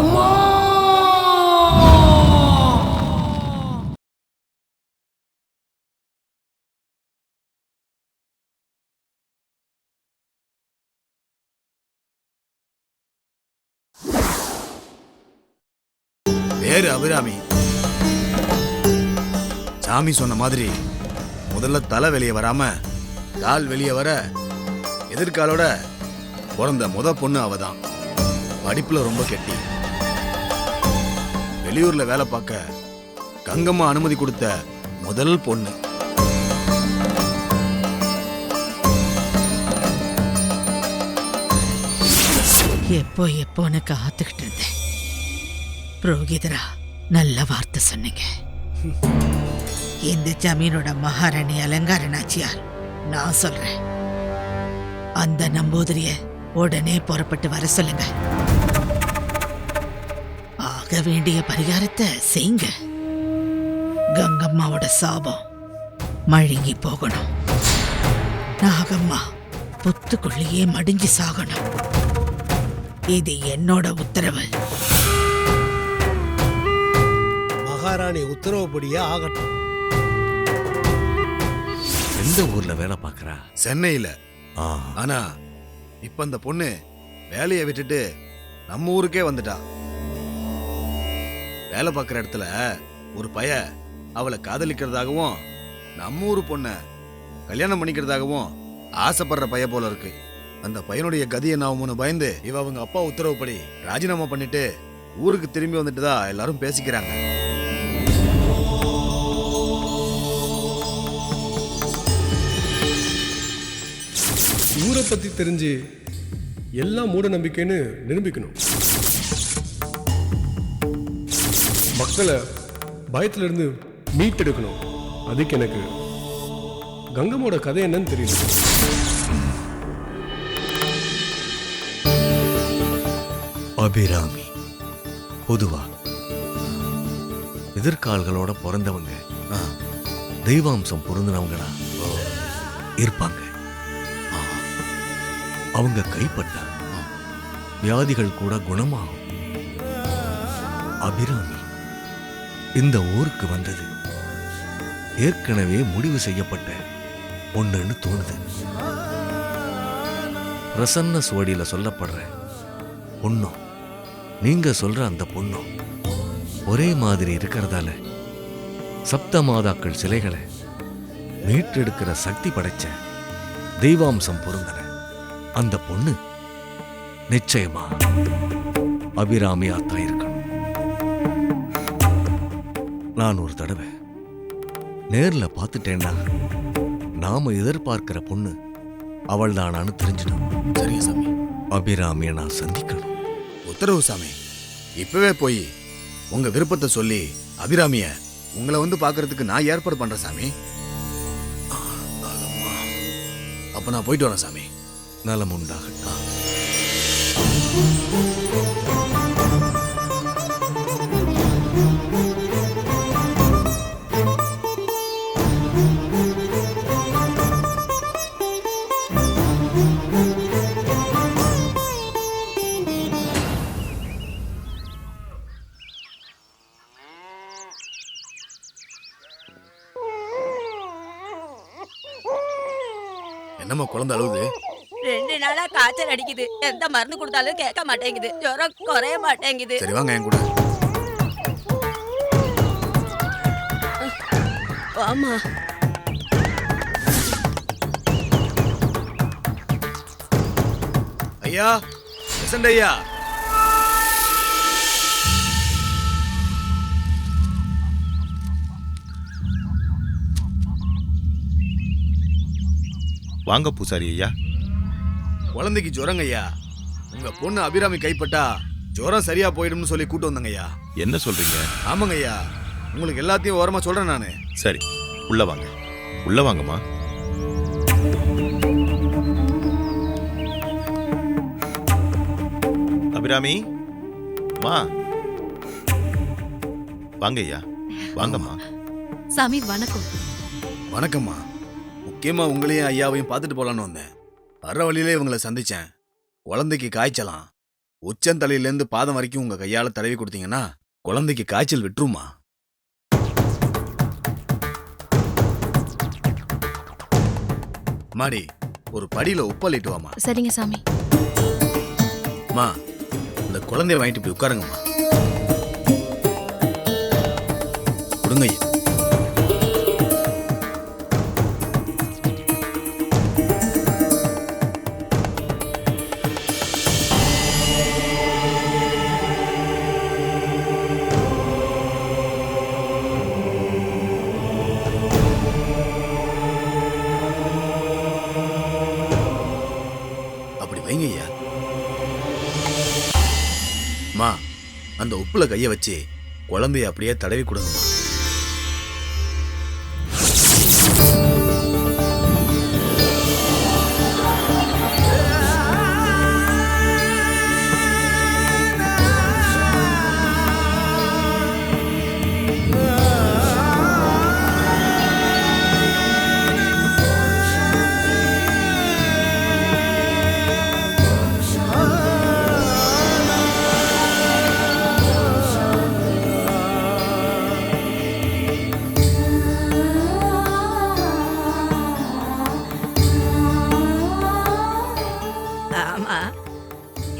கங்கம்மா! பேரு அபிராமி. சாமி சொன்ன மாதிரி முதல்ல தலை வெளியே வராம கால் வெளியே வர எதிர்காலோட பிறந்த பொண்ணு அவதான். படிப்புல ரொம்ப கெட்டி. வெளியூர்ல வேலை பார்க்க கங்கம்மா அனுமதி கொடுத்த முதல் பொண்ணு. எப்போன்னு காத்துக்கிட்டு இருந்தேன். புரோகிதரா, நல்ல வார்த்தை சொன்னீங்க. இந்த ஜமீனோட மகாராணி அலங்கார நாச்சியார் நான் சொல்றேன். அந்த நம்பூதிரிய உடனே புறப்பட்டு வர சொல்லுங்க. ஆக வேண்டிய பரிகாரத்தை செய்யுங்க. கங்கம்மாவோட சாபம் மழுங்கி போகணும். நாகம்மா புத்துக்குள்ளேயே மடிஞ்சு சாகணும். இது என்னோட உத்தரவு. மகாராணி உத்தரவுப்படியே ஆகட்டும். எந்த ஊர்ல வேலை பார்க்கறா? சென்னையில. ஆனா இப்ப அந்த பொண்ணு வேலையை விட்டுட்டு நம்ம ஊருக்கே வந்துட்டா. வேலை பார்க்குற இடத்துல ஒரு பைய அவளை காதலிக்கிறதாகவும் நம்ம ஊரு பொண்ண கல்யாணம் பண்ணிக்கிறதாகவும் ஆசைப்படுற பைய போல இருக்கு. அந்த பையனுடைய கதியை நான் பயந்து இவ அவங்க அப்பா உத்தரவுப்படி ராஜினாமா பண்ணிட்டு ஊருக்கு திரும்பி வந்துட்டுதா எல்லாரும் பேசிக்கிறாங்க. ஊரை பத்தி தெரிஞ்சு எல்லாம் மூட நம்பிக்கைன்னு நிரூபிக்கணும். மக்களை பயத்துல இருந்து மீட்டெடுக்கணும். அதுக்கு எனக்கு கங்கம்மோட கதை என்னன்னு தெரியல. அபிராமி பொதுவா எதிர்கால்களோட பிறந்தவங்க தெய்வாம்சம் பொருந்தினவங்களா இருப்பாங்க. அவங்க கைப்பட்டா வியாதிகள் கூட குணமாகும். அபிராமி இந்த ஊருக்கு வந்தது ஏற்கனவே முடிவு செய்யப்பட்ட ஒண்ணுன்னு தோணுது. பிரசன்ன சுவடியில சொல்லப்படுற பொண்ணும் நீங்க சொல்ற அந்த பொண்ணும் ஒரே மாதிரி இருக்கிறதால சப்த மாதாக்கள் சிலைகளை மீட்டெடுக்கிற சக்தி படைச்ச தெய்வாம்சம் பொருந்தன அந்த பொண்ணு நிச்சயமா அபிராமியாத்தான் இருக்கணும். நான் ஒரு தடவை நேர்ல பார்த்துட்டேன்னா நாம எதிர்பார்க்கிற பொண்ணு அவள் தானான்னு தெரிஞ்சிடும். சரியா சாமி? அபிராமியை நான் சந்திக்கணும். உத்தரவு சாமி. இப்பவே போய் உங்க விருப்பத்தை சொல்லி அபிராமிய உங்களை வந்து பாக்குறதுக்கு நான் ஏற்பாடு பண்றேன் சாமி. அப்ப நான் போயிட்டு வரேன் சாமி. நலம் உண்டாகட்டா. என்னம்மா குழந்தை அழுவுது? 2 நாளா காய்ச்சல் அடிக்குது. எந்த மருந்து கொடுத்தாலும் கேட்க மாட்டேங்குது. ஜுரம் குறைய மாட்டேங்குது. சரி வாங்க என் கூட. ஆமா. ஐயா, பிரசன்ட் ஐயா. வாங்க பூசாரி ஐயா. குழந்தைக்கு ஜுரங்க ஐயா. உங்க பொண்ணு அபிராமி கைப்பட்டா ஜுரம் சரியா போயிடும்னு சொல்லி கூட்டு வந்தங்க ஐயா. என்ன சொல்றீங்க? ஆமாங்க ஐயா, உங்களுக்கு எல்லாத்தையும் ஓரமா சொல்றேன் நானு. சரி, உள்ள வாங்க. உள்ள வாங்கம்மா. அபிராமி மா, வாங்க ஐயா. வாங்கம்மா. சாமி வணக்கம். வணக்கம்மா. முக்கியமா உங்களையும் ஐயாவையும் பார்த்துட்டு போலான்னு வந்தேன். வர்ற வழியிலே இவங்களை சந்திச்சேன். குழந்தைக்கு காய்ச்சலாம். உச்சந்தலையிலேருந்து பாதம் வரைக்கும் உங்க கையால தடவி கொடுத்தீங்கன்னா குழந்தைக்கு காய்ச்சல் விட்டுருமா. மாடி ஒரு படியில உப்பள்ளிட்டு வாமா. சரிங்க சாமி. மா இந்த குழந்தைய வாங்கிட்டு போய் உட்காருங்கம்மா. கொடுங்க ஐயா. அப்படி வைங்க ஐயா. மா அந்த உப்புல கைய வச்சு குழந்தைய அப்படியே தடவி கொடுங்கம்மா. ஆமா,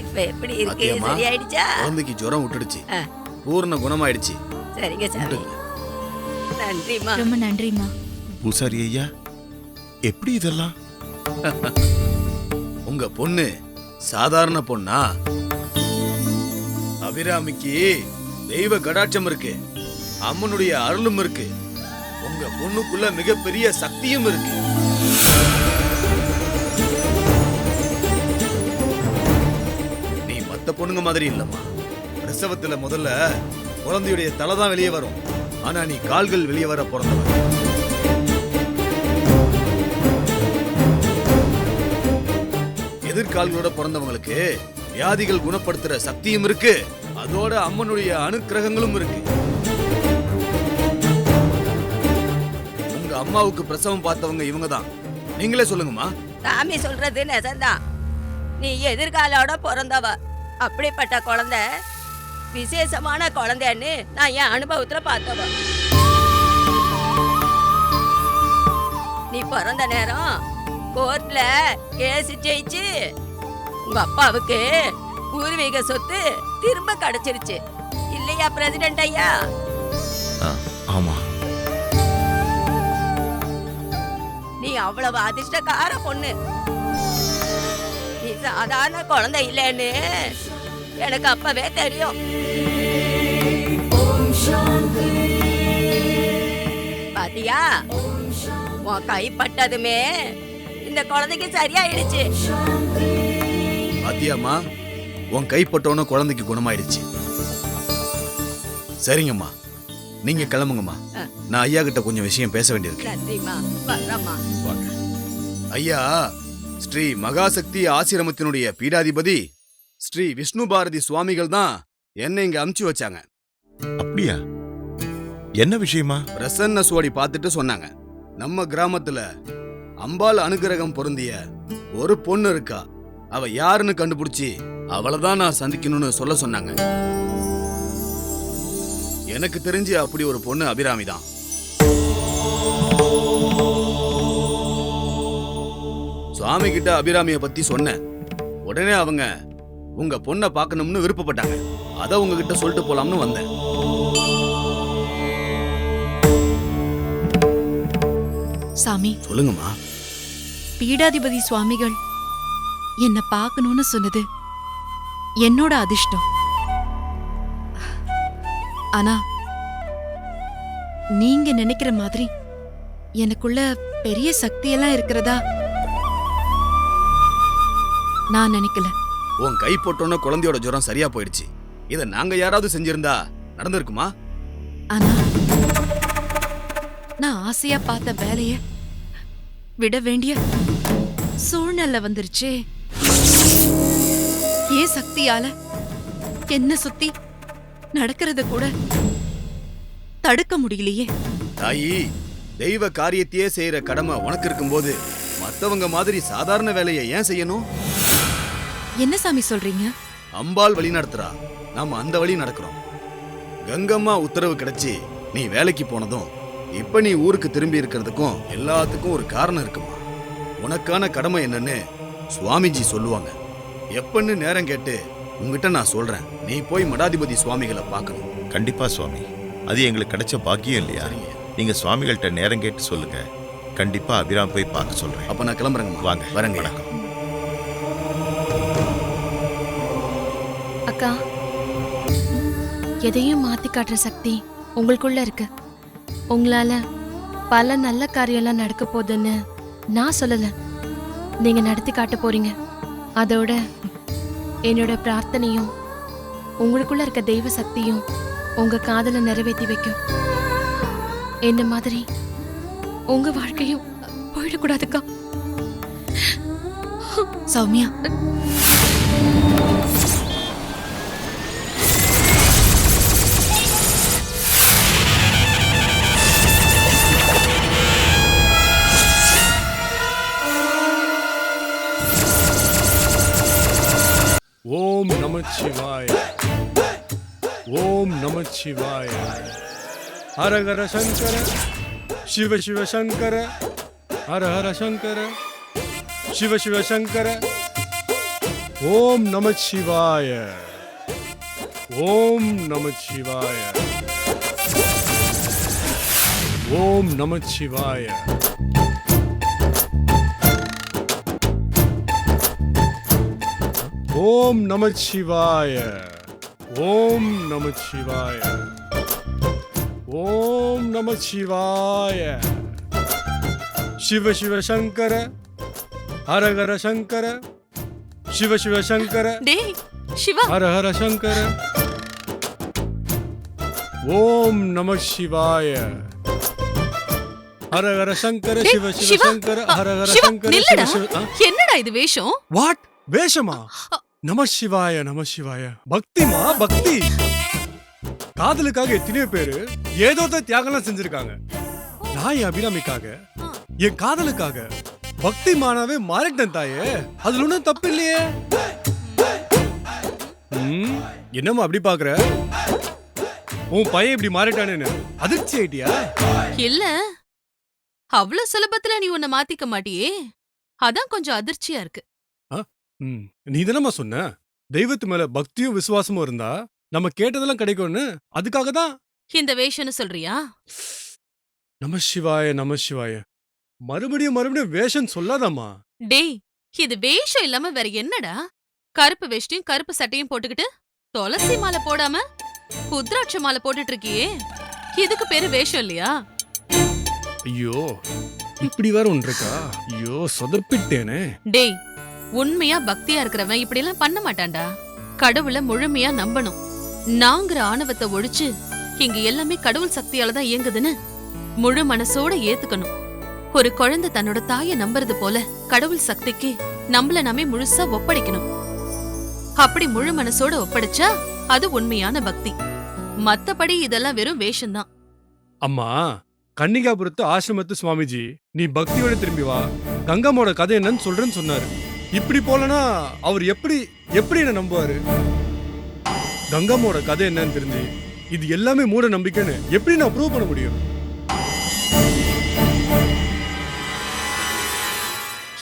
இப்ப எப்படி இருக்கு? பாத்தியாம்மா? சரியாயிடுச்சா? குழந்தைக்கு ஜுரம் விட்டுடுச்சு, ஆ. பூர்ண குணமாயிடுச்சு. சரிங்க சாமி, நன்றிம்மா. ரொம்ப நன்றிம்மா. பூசாரி ஐயா, எப்படி இதெல்லாம்? உங்க பொண்ணு சாதாரண பொண்ணா? அபிராமிக்கு தெய்வ கடாட்சம் இருக்கு, அம்மனுடைய அருளும் இருக்கு, உங்க பொண்ணுக்குள்ள மிகப்பெரிய சக்தியும் இருக்கு. நீ மத்த பொண்ணுங்க மாதிரி இல்லம்மா. பிரசவத்துல முதல்ல குழந்தையுடைய தலை தான் வெளியே வரும், ஆனா நீ கால்கள் வெளியே வர பிறந்தவ. எதிர்கால்களோட பிறந்தவங்களுக்கு வியாதிகள் குணப்படுத்துற சக்தியும் இருக்கு, அதோட அம்மனுடைய அனுக்கிரகங்களும் இருக்கு. உங்க அம்மாவுக்கு பிரசவம் பார்த்தவங்க இவங்க தான். நீங்களே சொல்லுங்கம்மா. சாமி சொல்றது நெசந்தான். நீ எதிர்காலோட பிறந்தவ. அப்படிப்பட்ட குழந்தை விசேஷமான குழந்தைன்னு நான் என் அனுபவத்துல பார்த்தவ. நீ பிறந்த நேரம் கோர்ட்ல கேஸ் ஜெயிச்சு உங்க அப்பாவுக்கு பூர்வீக சொத்து திரும்ப கிடைச்சிருச்சு இல்லையா பிரசிடென்ட் ஐயா? ஆமா. நீ அவ்வளவு அதிர்ஷ்டக்கார பொண்ணு. நீ சாதாரண குழந்தை இல்லைன்னு எனக்கு அப்பவே தெரியும். பாத்தியா, உன் கைப்பட்டதுமே இந்த குழந்தைக்கு சரியாயிடுச்சு. பாத்தியாம்மா, உன் கைப்பட்டவன குழந்தைக்கு குணமாயிடுச்சு. சரிங்கம்மா, நீங்க கிளம்புங்கம்மா. நான் ஐயா கிட்ட கொஞ்சம் விஷயம் பேச வேண்டியிருக்கு. நன்றிம்மா, வர்றம்மா. வாங்க. ஐயா, ஸ்ரீ மகாசக்தி ஆசிரமத்தினுடைய பீடாதிபதி ஸ்ரீ விஷ்ணு பாரதி சுவாமிகள் தான் என்னை இங்க அமுச்சு வச்சாங்க. அப்படியா? என்ன விஷயமா? பிரசன்ன சுவடி பார்த்துட்டு சொன்னாங்க, நம்ம கிராமத்துல அம்பாள் அனுகிரகம் பொருந்திய ஒரு பொண்ணு இருக்கா, அவ யாருன்னு கண்டுபிடிச்சி அவளைதான் நான் சந்திக்கணும்னு சொல்ல சொன்னாங்க. எனக்கு தெரிஞ்சு அப்படி ஒரு பொண்ணு அபிராமி தான். சுவாமி கிட்ட அபிராமிய பத்தி சொன்னேன். உடனே அவங்க உங்க பொண்ணை பார்க்கணும்னு விருப்பப்பட்டாங்க. அத உங்ககிட்ட சொல்லிட்டு போலாம்னு வந்தேன். சாமி, சொல்லுங்கம்மா. பீடாதிபதி சுவாமிகள் என்ன பார்க்கணும்னு சொன்னது என்னோட அதிர்ஷ்டம். ஆனா நீங்க நினைக்கிற மாதிரி எனக்குள்ள பெரிய சக்தியெல்லாம் இருக்கிறதா நான் நினைக்கல. உன் கை போட்டோன்னு குழந்தையோட ஜுரம் சரியா போயிடுச்சு. இத நாங்க யாராவது செஞ்சிருந்தா நடந்திருக்குமா? ஆனா நான் ஆசையா பார்த்த வேலைய விட வேண்டிய சூழ்நிலை வந்துருச்சே. ஏன் சக்தியால என்ன சுத்தி நடக்கிறத கூட தடுக்க முடியலையே. தாயி, தெய்வ காரியத்தையே செய்யற கடமை உனக்கு இருக்கும்போது மத்தவங்க மாதிரி சாதாரண வேலையை ஏன் செய்யணும்? என்ன சாமி சொல்றீங்க? அம்பாள் வழி நடத்துறா, நாம அந்த வழி நடக்கிறோம். கங்கம்மா உத்தரவு கிடைச்சி நீ வேலைக்கு போனதும் இப்ப நீ ஊருக்கு திரும்பி இருக்கிறதுக்கும் எல்லாத்துக்கும் ஒரு காரணம் இருக்குமா. உனக்கான கடமை என்னன்னு சுவாமிஜி சொல்லுவாங்க. எப்பன்னு நேரம் கேட்டு உங்ககிட்ட நான் சொல்றேன். நீ போய் மடாதிபதி சுவாமிகளை பார்க்கணும். கண்டிப்பா சுவாமி, அது எங்களுக்கு கிடைச்ச பாக்கியம் இல்லையா? நீங்க சுவாமிகள்கிட்ட நேரம் கேட்டு சொல்லுங்க. கண்டிப்பா அபிராம் போய் பார்க்க சொல்றேன். அப்ப நான் கிளம்புறேங்க. வாங்க. வரேங்க. வணக்கம். அக்கா, எதையும் மாத்தி காட்டுற சக்தி உங்களுக்குள்ள இருக்கு. உங்களால பல நல்ல காரியம்லாம் நடக்க போகுதுன்னு நான் சொல்லல, நீங்க நடத்தி காட்ட போறீங்க. அதோட என்னோட பிரார்த்தனையும் உங்களுக்குள்ள இருக்க தெய்வ சக்தியும் உங்க காதலை நிறைவேற்றி வைக்கும். என்ன மாதிரி உங்க வாழ்க்கையும் போயிடக்கூடாதுக்கா. சௌமியா, ஓம் நமச்சிவாய, ஓம் நமச்சிவாய. ஹரஹர சங்கர, சிவ சிவ சங்கர, ஹரஹர சங்கர, சிவ சிவ சங்கர. ஓம் நமச்சிவாய, ஓம் நமச்சிவாய, ஓம் நமச்சிவாய. ஓம் நமச்சிவாய, ஓம் நமச்சிவாய, ஓம் நமச்சிவாய. சிவ சிவ சங்கர, ஹரஹர சங்கர, சிவ சிவ சங்கர, டேய் சிவா, ஹரஹர சங்கர. ஓம் நம சிவாய, ஹரஹர சங்கர, சிவ சிவ சங்கர, ஹரஹர சங்கர, சிவ சிவ. என்னடா இது வேஷம்? வாட் வேஷமா? நம சிவாய, நம சிவாய. பக்திமா பக்தி. காதலுக்காக எத்தனையோ பேரு ஏதோ தியாகம்லாம் செஞ்சிருக்காங்க. நான் என் அபிராமிக்காக, என் காதலுக்காக பக்தி மானாவே மாறிட்டேன் தாயே. அதுல ஒன்றும் தப்பு இல்லையே. என்னம்மா அப்படி பாக்குற? உன் பையன் இப்படி மாறிட்டானேன்னு அதிர்ச்சி ஆயிட்டியா? இல்ல, அவ்வளவு சுலபத்துல நீ உன்னை மாத்திக்க மாட்டியே, அதான் கொஞ்சம் அதிர்ச்சியா இருக்கு. நீ தானம்மா சொன்ன, தெய்வத்து மேல பக்தியும் விசுவாசமும் இருந்தா நம்ம கேட்டதெல்லாம் கிடைக்கும்னு. அதுக்காக தான் இந்த வேஷம்னு சொல்றியா? நம சிவாய, நம சிவாய. மறுபடியும் மறுபடியும் வேஷம் சொல்லாதாமா. டேய், இது வேஷம் இல்லாம வேற என்னடா? கருப்பு வேஷ்டியும் கருப்பு சட்டையும் போட்டுக்கிட்டு துளசி மாலை போடாம புத்ராட்ச மாலை போட்டுட்டு இருக்கியே, இதுக்கு பேரு வேஷம் இல்லையா? ஐயோ, இப்படி வேற ஒன்று இருக்கா? ஐயோ, சொதப்பிட்டேனே. டேய், உண்மையா பக்தியா இருக்கிறவன் இப்படி எல்லாம் பண்ண மாட்டான்டா. கடவுளை முழுமையா நம்பணும். நாங்கிற ஆணவத்தை ஒழிச்சு இங்க எல்லாமே கடவுள் சக்தியால தான் இயங்குதுன்னு முழு மனசோட ஏத்துக்கணும். ஒரு குழந்தை தன்னோட தாயை நம்புறது போல கடவுள் சக்திக்கு நம்மள நாமே முழுசா ஒப்படைக்கணும். அப்படி முழு மனசோட ஒப்படைச்சா அது உண்மையான பக்தி. மத்தபடி இதெல்லாம் வெறும் வேஷம்தான். அம்மா, கன்னிகாபுரத்து ஆசிரமத்து சுவாமிஜி நீ பக்தியோட திரும்பி வா, கங்கம்மாவோட கதை என்னன்னு சொல்றேன்னு சொன்னாரு. இப்படி போலனா அவர் எப்படி என்ன நம்புவாரு? கங்கம்மாவோட கதை என்னன்னு தெரிஞ்சு இது எல்லாமே மூட நம்பிக்கைன்னு எப்படி நான் ப்ரூவ் பண்ண முடியும்?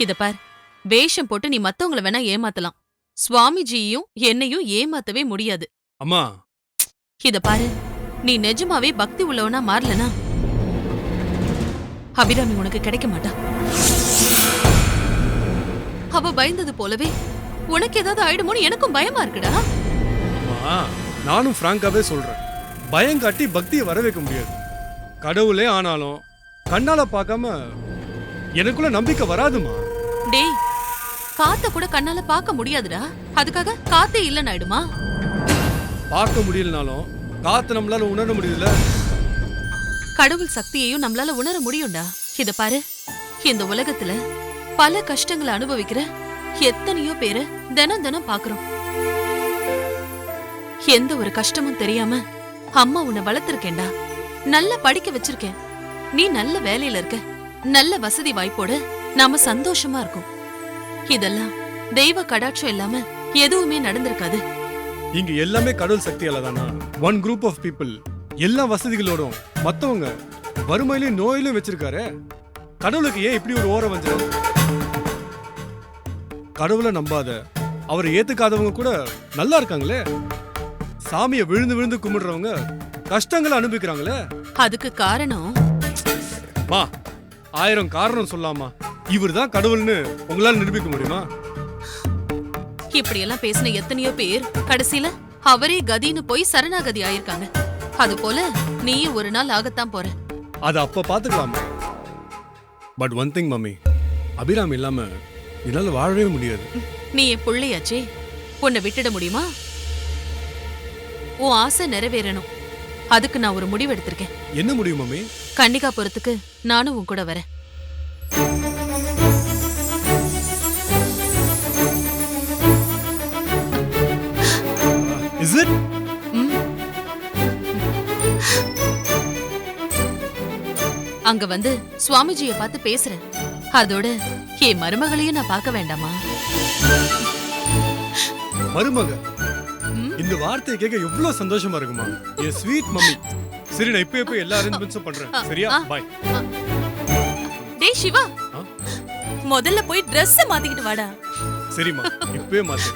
இத பார், வேஷம் போட்டு நீ மத்தவங்கள வேணா ஏமாத்தலாம், சுவாமிஜியையும் என்னையும் ஏமாத்தவே முடியாது. அம்மா, இத பாரு, நீ நிஜமாவே பக்தி உள்ளவனா மாறலனா அபிராமி உனக்கு கிடைக்க மாட்டா. அவ பயந்தது போலவே உனக்கு ஏதாவது ஆயிடுமோன்னு எனக்கும் பயமா இருக்குடா. அம்மா, நானும் பிராங்காவே சொல்றேன், பயம் காட்டி பக்தியை வர வைக்க முடியாது. கடவுளே ஆனாலும் கண்ணால பார்க்காம எனக்குள்ள நம்பிக்கை வராதுமா. டேய், காத்த கூட கண்ணால பார்க்க முடியாதுடா, அதுக்காக காத்தே இல்லன்னு ஆயிடுமா? பார்க்க முடியலனாலும் காத்து நம்மளால உணர முடியல. கடவுள் சக்தியையும் நம்மளால உணர முடியும்டா. இத பாரு, இந்த உலகத்துல பல கஷ்டங்களை அனுபவிக்கிற எத்தனையோ பேரு தினம் தினம் பாக்குறோம். எந்த ஒரு கஷ்டமும் தெரியாம அம்மா உன்னை வளர்த்திருக்கேன்டா, நல்லா படிக்க வச்சிருக்கேன். நீ நல்ல வேலையில இருக்க, நல்ல வசதி வாய்ப்போட நாம சந்தோஷமா இருக்கும். இதெல்லாம் தெய்வ கடாட்சம் இல்லாம எதுவுமே நடந்திருக்காது. இங்க எல்லாமே கடவுள் சக்தியால தானா? ஒன் குரூப் ஆஃப் பீப்புள் எல்லா வசதிகளோடும் மத்தவங்க வறுமையிலும் நோயிலும் வச்சிருக்காரு. கடவுளுக்கு ஏன் இப்படி ஒரு ஓரம் வஞ்சனை? கடவுளை நம்பாத அவரை ஏத்துக்காதவங்க கூட நல்லா இருக்காங்களே. சாமியை விழுந்து விழுந்து கும்பிடுறவங்க கஷ்டங்களை அனுபவிக்கிறாங்களே. அதுக்கு காரணம் மா 1000 காரணம் சொல்லாமா? இவர் தான் கடவுள்னு உங்களால நிரூபிக்க முடியுமா? இப்படி எல்லாம் பேசின எத்தனையோ பேர் கடைசியில அவரே கதின்னு போய் சரணாகதி ஆயிருக்காங்க. அது போல நீயும் ஒரு நாள் ஆகத்தான் போற. அது அப்ப பாத்துக்கலாமா? But one thing mummy, Abirami இல்லாம என்னால வாழவே முடியாது. நீ என் புள்ளையாச்சே, உன்னை விட்டுட முடியுமா? உன் ஆசை நிறைவேறணும். அதுக்கு நான் ஒரு முடிவு எடுத்திருக்கேன். என்ன முடியும் மம்மி? கன்னிகாபுரத்துக்கு நானும் உன் கூட வரேன். Is it? ம். அங்க வந்து சுவாமிஜியை பார்த்து பேசுறேன். அதோட என் மருமகளையும் நான் பார்க்க வேண்டாமா? மருமக, ம். இந்த வார்த்தையை கேட்க எவ்வளவு சந்தோஷமா இருக்குமா? என் ஸ்வீட் மம்மி. சரி, நான் இப்ப எல்லா அரேஞ்ச்மெண்ட்ஸும் பண்றேன். சரியா? பாய். டேய் சிவா, ஆ? முதல்ல போய் Dress மாத்திக்கிட்டு வாடா. சரிம்மா, இப்பவே மாத்து.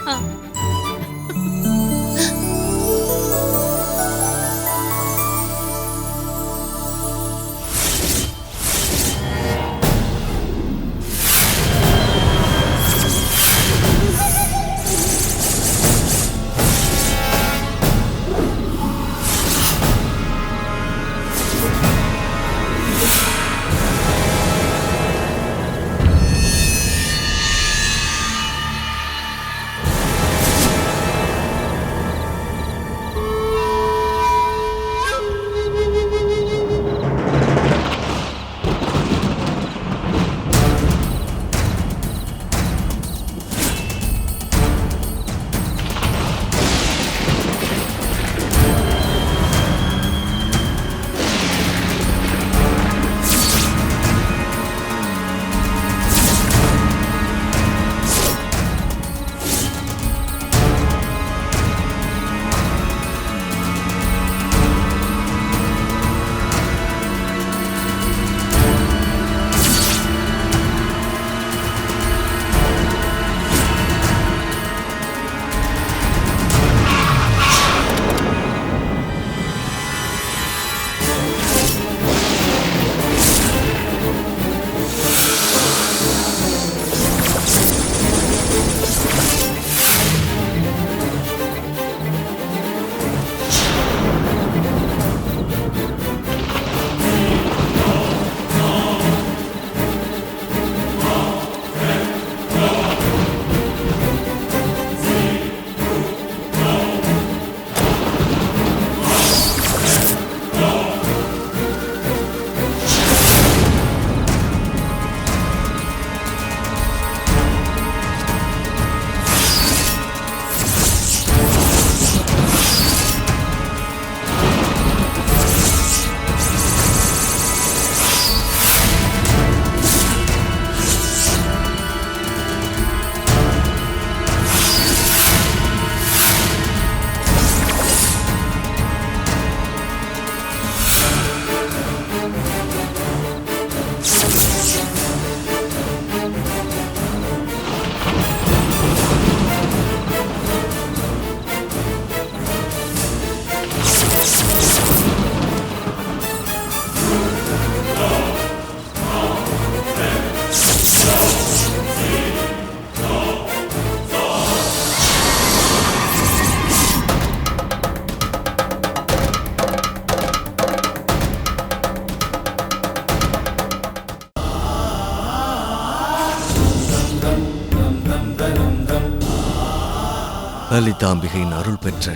லலிதாம்பிகையின் அருள் பெற்ற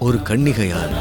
ஒரு கன்னிகையால்